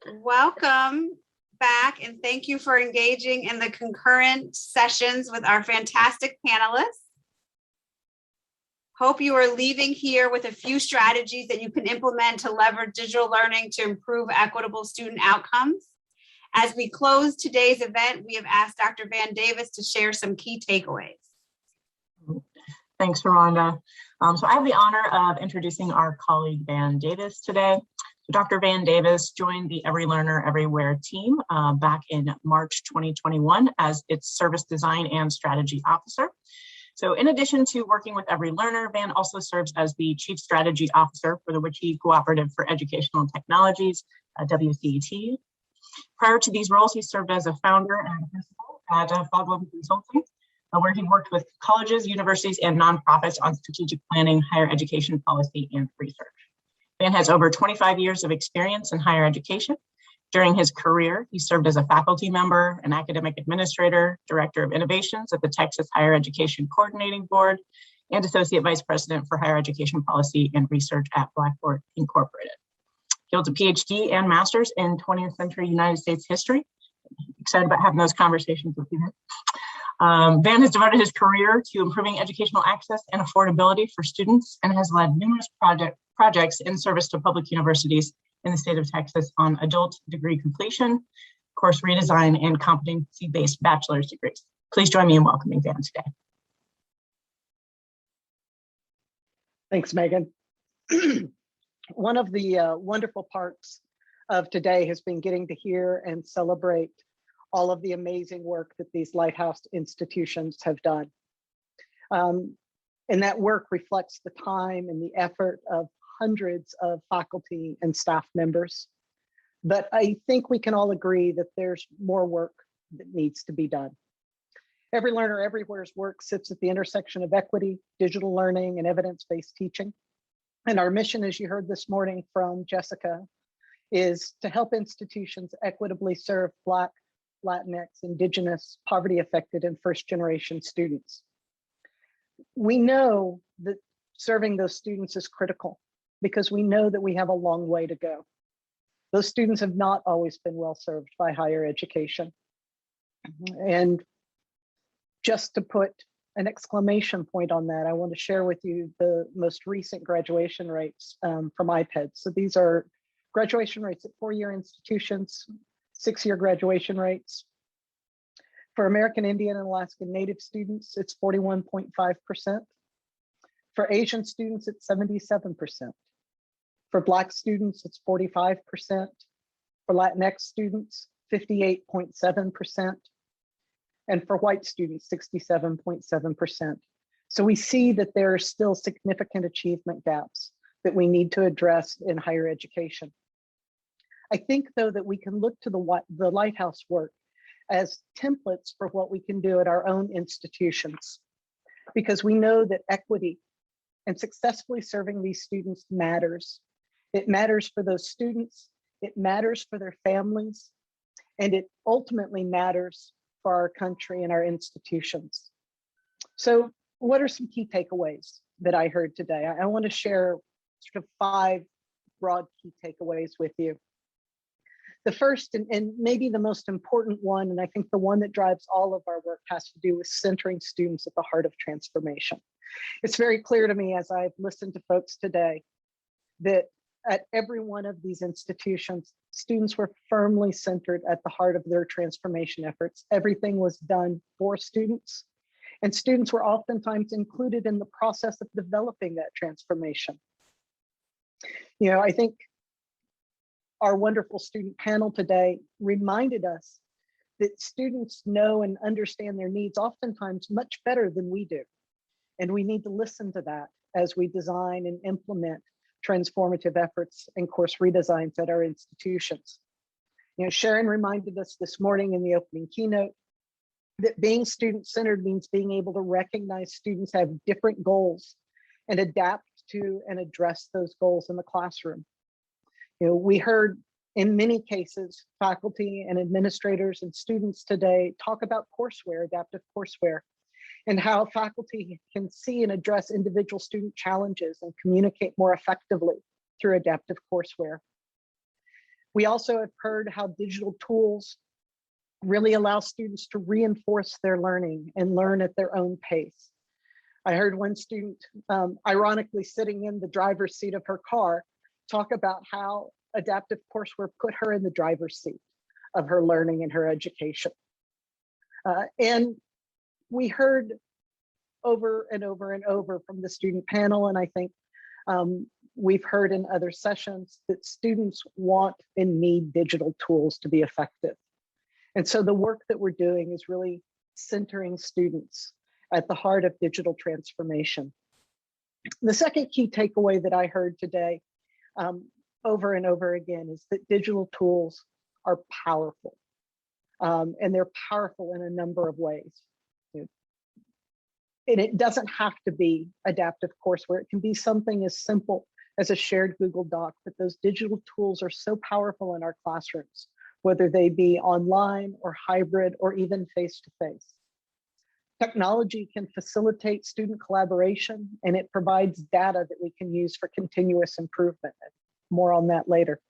Welcome back, and thank you for engaging in the concurrent sessions with our fantastic panelists. Hope you are leaving here with a few strategies that you can implement to leverage digital learning to improve equitable student outcomes. As we close today's event, we have asked Dr. Van Davis to share some key takeaways. Thanks, Rhonda. So I have the honor of introducing our colleague Van Davis today. So Dr. Van Davis joined the Every Learner Everywhere team back in March 2021 as its Service Design and Strategy Officer. So in addition to working with Every Learner, Van also serves as the Chief Strategy Officer for the WCAG Cooperative for Educational Technologies, WCAG. Prior to these roles, he served as a founder and principal at Fogland Consulting, where he worked with colleges, universities, and nonprofits on strategic planning, higher education policy, and research. Van has over 25 years of experience in higher education. During his career, he served as a faculty member, an academic administrator, director of innovations at the Texas Higher Education Coordinating Board, and associate vice president for higher education policy and research at Blackboard Incorporated. He holds a PhD and master's in 20th century United States history. Excited about having those conversations with you. Van has devoted his career to improving educational access and affordability for students and has led numerous projects in service to public universities in the state of Texas on adult degree completion, course redesign, and competency-based bachelor's degrees. Please join me in welcoming Van today. Thanks, Megan. One of the wonderful parts of today has been getting to hear and celebrate all of the amazing work that these Lighthouse institutions have done. And that work reflects the time and the effort of hundreds of faculty and staff members. But I think we can all agree that there's more work that needs to be done. Every Learner Everywhere's work sits at the intersection of equity, digital learning, and evidence-based teaching. And our mission, as you heard this morning from Jessica, is to help institutions equitably serve Black, Latinx, Indigenous, poverty-affected, and first-generation students. We know that serving those students is critical because we know that we have a long way to go. Those students have not always been well served by higher education. And just to put an exclamation point on that, I want to share with you the most recent graduation rates from IPED. So these are graduation rates at four-year institutions, six-year graduation rates. For American Indian and Alaskan Native students, it's 41.5%. For Asian students, it's 77%. For Black students, it's 45%. For Latinx students, 58.7%. And for white students, 67.7%. So we see that there are still significant achievement gaps that we need to address in higher education. I think, though, that we can look to the Lighthouse work as templates for what we can do at our own institutions, because we know that equity and successfully serving these students matters. It matters for those students, it matters for their families, and it ultimately matters for our country and our institutions. So what are some key takeaways that I heard today? I want to share sort of 5 broad key takeaways with you. The first and maybe the most important one, and I think the one that drives all of our work, has to do with centering students at the heart of transformation. It's very clear to me as I've listened to folks today that at every one of these institutions, students were firmly centered at the heart of their transformation efforts. Everything was done for students, and students were oftentimes included in the process of developing that transformation. You know, I think our wonderful student panel today reminded us that students know and understand their needs oftentimes much better than we do. And we need to listen to that as we design and implement transformative efforts and course redesigns at our institutions. You know, Sharon reminded us this morning in the opening keynote that being student-centered means being able to recognize students have different goals and adapt to and address those goals in the classroom. You know, we heard in many cases, faculty and administrators and students today talk about courseware, adaptive courseware, and how faculty can see and address individual student challenges and communicate more effectively through adaptive courseware. We also have heard how digital tools really allow students to reinforce their learning and learn at their own pace. I heard one student, ironically sitting in the driver's seat of her car, talk about how adaptive courseware put her in the driver's seat of her learning and her education. And we heard over and over and over from the student panel, and I think we've heard in other sessions that students want and need digital tools to be effective. And so the work that we're doing is really centering students at the heart of digital transformation. The second key takeaway that I heard today over and over again is that digital tools are powerful. And they're powerful in a number of ways. And it doesn't have to be adaptive courseware. It can be something as simple as a shared Google Doc, but those digital tools are so powerful in our classrooms, whether they be online or hybrid or even face-to-face. Technology can facilitate student collaboration, and it provides data that we can use for continuous improvement. More on that later.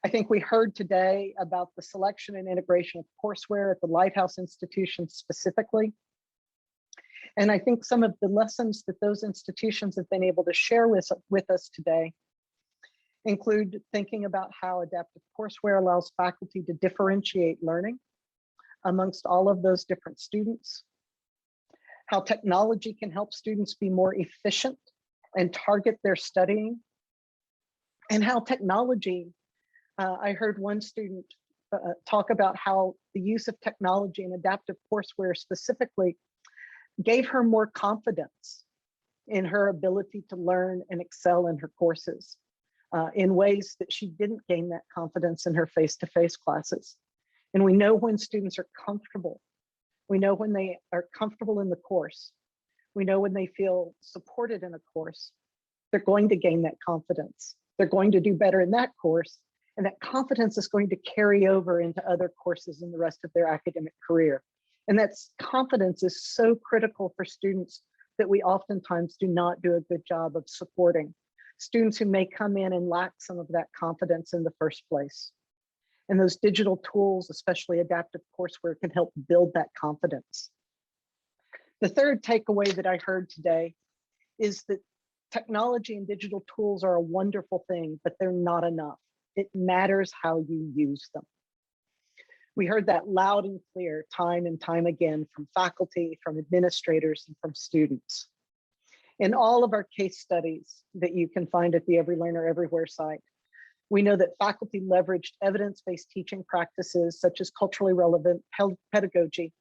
I think we heard today about the selection and integration of courseware at the Lighthouse institutions specifically. And I think some of the lessons that those institutions have been able to share with us today include thinking about how adaptive courseware allows faculty to differentiate learning amongst all of those different students, how technology can help students be more efficient and target their studying, and how technology, I heard one student talk about how the use of technology and adaptive courseware specifically gave her more confidence in her ability to learn and excel in her courses in ways that she didn't gain that confidence in her face-to-face classes. And we know when students are comfortable, we know when they are comfortable in the course, we know when they feel supported in a course, they're going to gain that confidence. They're going to do better in that course, and that confidence is going to carry over into other courses in the rest of their academic career. And that confidence is so critical for students that we oftentimes do not do a good job of supporting. Students who may come in and lack some of that confidence in the first place. And those digital tools, especially adaptive courseware, can help build that confidence. The third takeaway that I heard today is that technology and digital tools are a wonderful thing, but they're not enough. It matters how you use them. We heard that loud and clear time and time again from faculty, from administrators, and from students. In all of our case studies that you can find at the Every Learner Everywhere site, we know that faculty leveraged evidence-based teaching practices such as culturally relevant pedagogy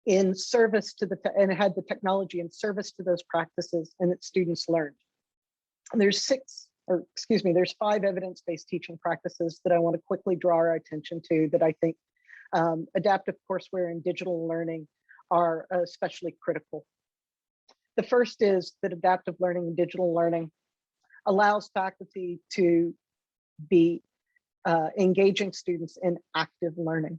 in service to and had the technology in service to those practices, and that students learned. And there's five evidence-based teaching practices that I want to quickly draw our attention to that I think adaptive courseware and digital learning are especially critical. The first is that adaptive learning and digital learning allows faculty to be engaging students in active learning.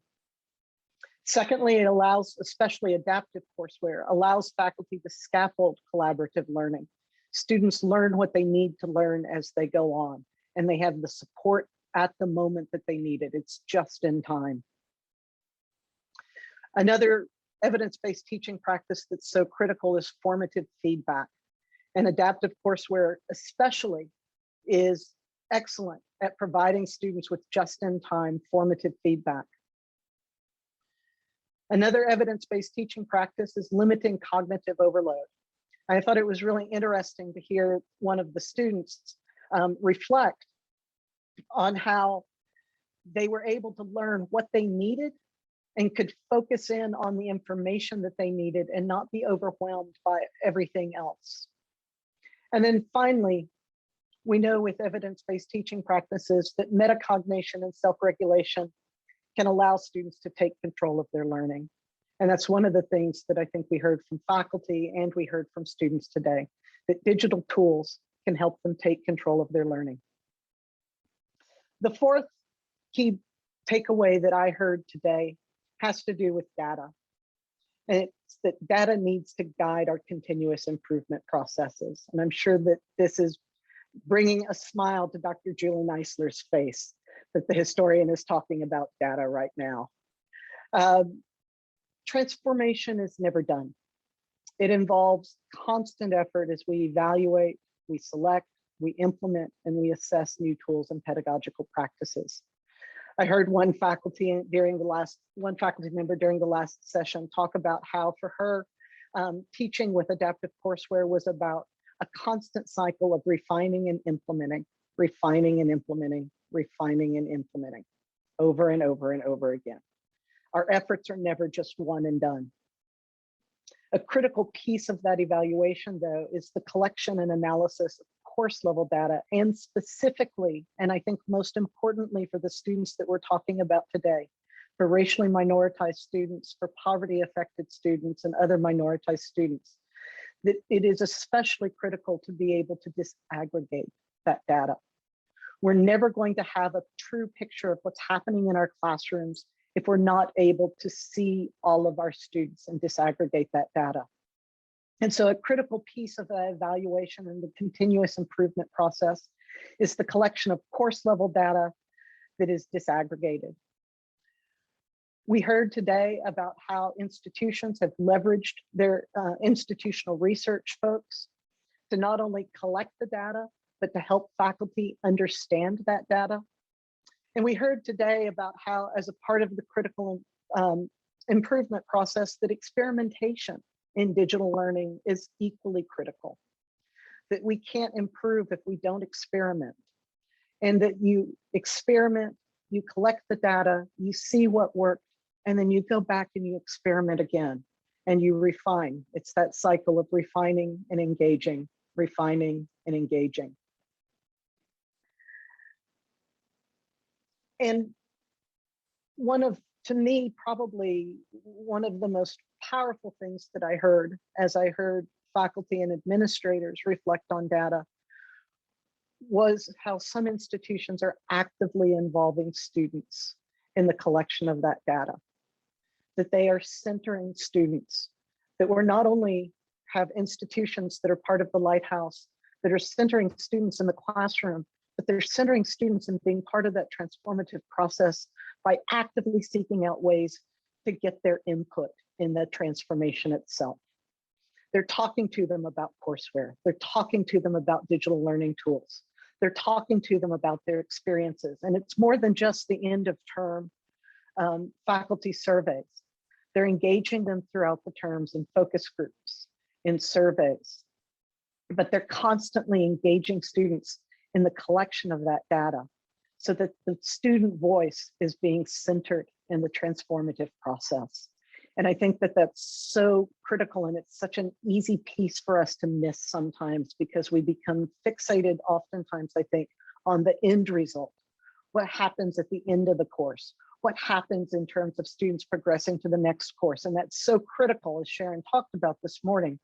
Secondly, it allows, especially adaptive courseware, allows faculty to scaffold collaborative learning. Students learn what they need to learn as they go on, and they have the support at the moment that they need it. It's just in time. Another evidence-based teaching practice that's so critical is formative feedback. And adaptive courseware especially is excellent at providing students with just-in-time formative feedback. Another evidence-based teaching practice is limiting cognitive overload. I thought it was really interesting to hear one of the students reflect on how they were able to learn what they needed and could focus in on the information that they needed and not be overwhelmed by everything else. And then finally, we know with evidence-based teaching practices that metacognition and self-regulation can allow students to take control of their learning. And that's one of the things that I think we heard from faculty and we heard from students today, that digital tools can help them take control of their learning. The fourth key takeaway that I heard today has to do with data. And it's that data needs to guide our continuous improvement processes. And I'm sure that this is bringing a smile to Dr. Julie Neisler's face that the historian is talking about data right now. Transformation is never done. It involves constant effort as we evaluate, we select, we implement, and we assess new tools and pedagogical practices. I heard one faculty member during the last session talk about how for her, teaching with adaptive courseware was about a constant cycle of refining and implementing, refining and implementing, refining and implementing over and over and over again. Our efforts are never just one and done. A critical piece of that evaluation, though, is the collection and analysis of course level data, and specifically, and I think most importantly for the students that we're talking about today, for racially minoritized students, for poverty affected students, and other minoritized students, that it is especially critical to be able to disaggregate that data. We're never going to have a true picture of what's happening in our classrooms if we're not able to see all of our students and disaggregate that data. And so a critical piece of the evaluation and the continuous improvement process is the collection of course level data that is disaggregated. We heard today about how institutions have leveraged their institutional research folks to not only collect the data, but to help faculty understand that data. And we heard today about how, as a part of the critical improvement process, that experimentation in digital learning is equally critical, that we can't improve if we don't experiment, and that you experiment, you collect the data, you see what worked, and then you go back and you experiment again and you refine. It's that cycle of refining and engaging, refining and engaging. And to me, probably one of the most powerful things that I heard as I heard faculty and administrators reflect on data was how some institutions are actively involving students in the collection of that data, that they are centering students, that we're not only have institutions that are part of the Lighthouse that are centering students in the classroom, but they're centering students and being part of that transformative process by actively seeking out ways to get their input in the transformation itself. They're talking to them about courseware. They're talking to them about digital learning tools. They're talking to them about their experiences. And it's more than just the end of term faculty surveys. They're engaging them throughout the terms in focus groups, in surveys, but they're constantly engaging students in the collection of that data so that the student voice is being centered in the transformative process. And I think that that's so critical, and it's such an easy piece for us to miss sometimes because we become fixated oftentimes, I think, on the end result. What happens at the end of the course? What happens in terms of students progressing to the next course? And that's so critical, as Sharon talked about this morning,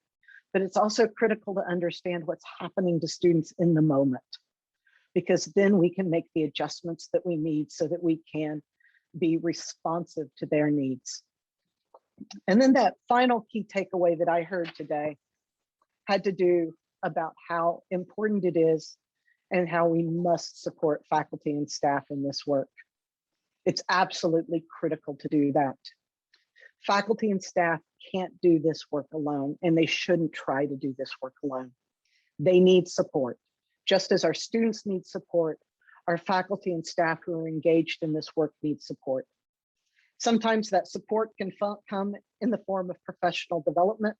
but it's also critical to understand what's happening to students in the moment, because then we can make the adjustments that we need so that we can be responsive to their needs. And then that final key takeaway that I heard today had to do about how important it is and how we must support faculty and staff in this work. It's absolutely critical to do that. Faculty and staff can't do this work alone, and they shouldn't try to do this work alone. They need support. Just as our students need support, our faculty and staff who are engaged in this work need support. Sometimes that support can come in the form of professional development.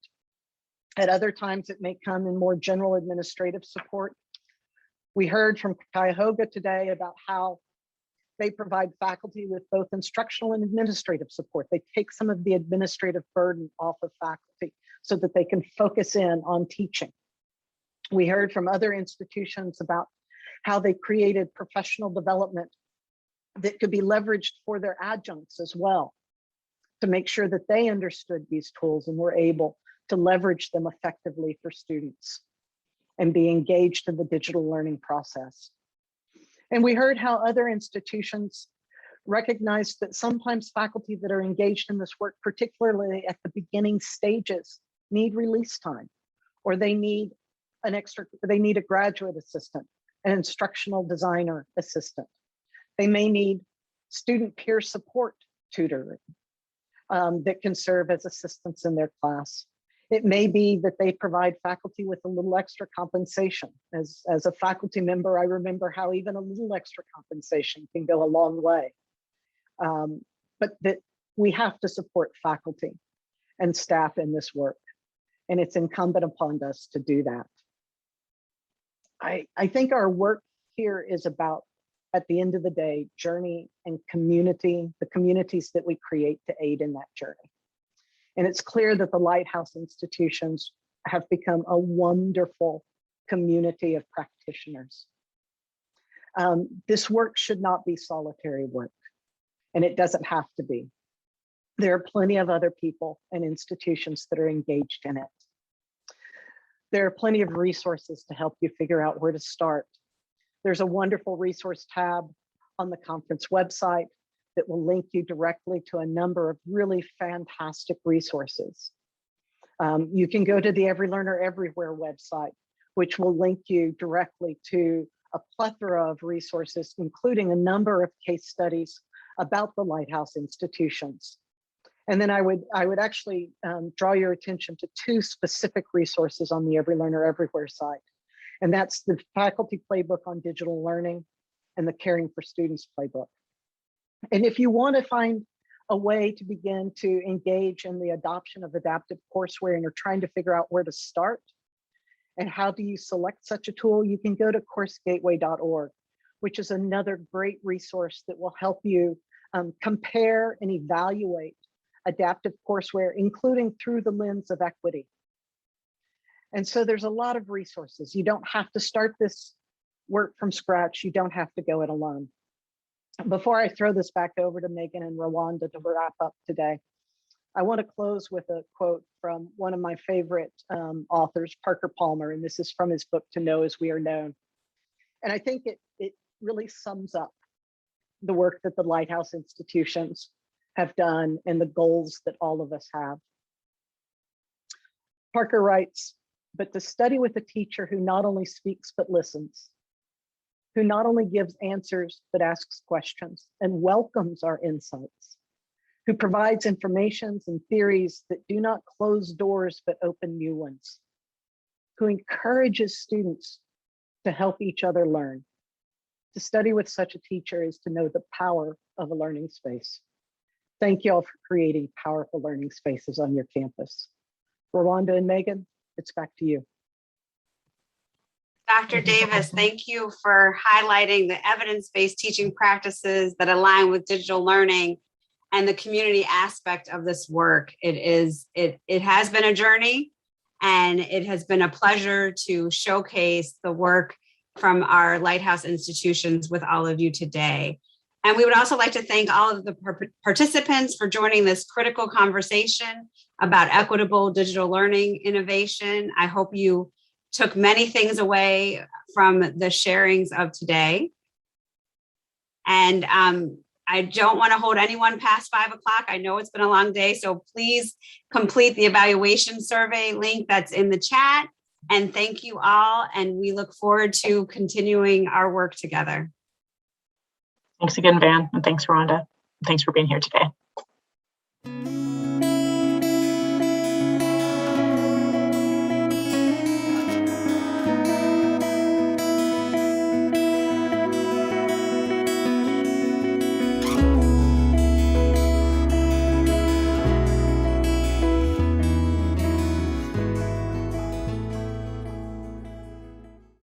At other times, it may come in more general administrative support. We heard from Cuyahoga today about how they provide faculty with both instructional and administrative support. They take some of the administrative burden off of faculty so that they can focus in on teaching. We heard from other institutions about how they created professional development that could be leveraged for their adjuncts as well, to make sure that they understood these tools and were able to leverage them effectively for students and be engaged in the digital learning process. And we heard how other institutions recognized that sometimes faculty that are engaged in this work, particularly at the beginning stages, need release time, or they need a graduate assistant, an instructional designer assistant. They may need student peer support tutoring that can serve as assistants in their class. It may be that they provide faculty with a little extra compensation. As a faculty member, I remember how even a little extra compensation can go a long way. But that we have to support faculty and staff in this work, and it's incumbent upon us to do that. I think our work here is about, at the end of the day, journey and community, the communities that we create to aid in that journey. And it's clear that the Lighthouse institutions have become a wonderful community of practitioners. This work should not be solitary work, and it doesn't have to be. There are plenty of other people and institutions that are engaged in it. There are plenty of resources to help you figure out where to start. There's a wonderful resource tab on the conference website that will link you directly to a number of really fantastic resources. You can go to the Every Learner Everywhere website, which will link you directly to a plethora of resources, including a number of case studies about the Lighthouse institutions. And then I would actually draw your attention to two specific resources on the Every Learner Everywhere site. And that's the faculty playbook on digital learning and the Caring for Students playbook. And if you want to find a way to begin to engage in the adoption of adaptive courseware and you're trying to figure out where to start and how do you select such a tool, you can go to coursegateway.org, which is another great resource that will help you compare and evaluate adaptive courseware, including through the lens of equity. And so there's a lot of resources. You don't have to start this work from scratch. You don't have to go it alone. Before I throw this back over to Megan and Rwanda to wrap up today, I want to close with a quote from one of my favorite authors, Parker Palmer, and this is from his book, To Know As We Are Known. And I think it really sums up the work that the Lighthouse institutions have done and the goals that all of us have. Parker writes, "But to study with a teacher who not only speaks but listens, who not only gives answers but asks questions and welcomes our insights, who provides informations and theories that do not close doors but open new ones, who encourages students to help each other learn. To study with such a teacher is to know the power of a learning space." Thank you all for creating powerful learning spaces on your campus. Rwanda and Megan, it's back to you. Dr. Davis, thank you for highlighting the evidence-based teaching practices that align with digital learning and the community aspect of this work. It has been a journey, and it has been a pleasure to showcase the work from our Lighthouse institutions with all of you today. And we would also like to thank all of the participants for joining this critical conversation about equitable digital learning innovation. I hope you took many things away from the sharings of today. And I don't want to hold anyone past 5 o'clock. I know it's been a long day, so please complete the evaluation survey link that's in the chat. And thank you all. And we look forward to continuing our work together. Thanks again, Van, and thanks, Rhonda. Thanks for being here today.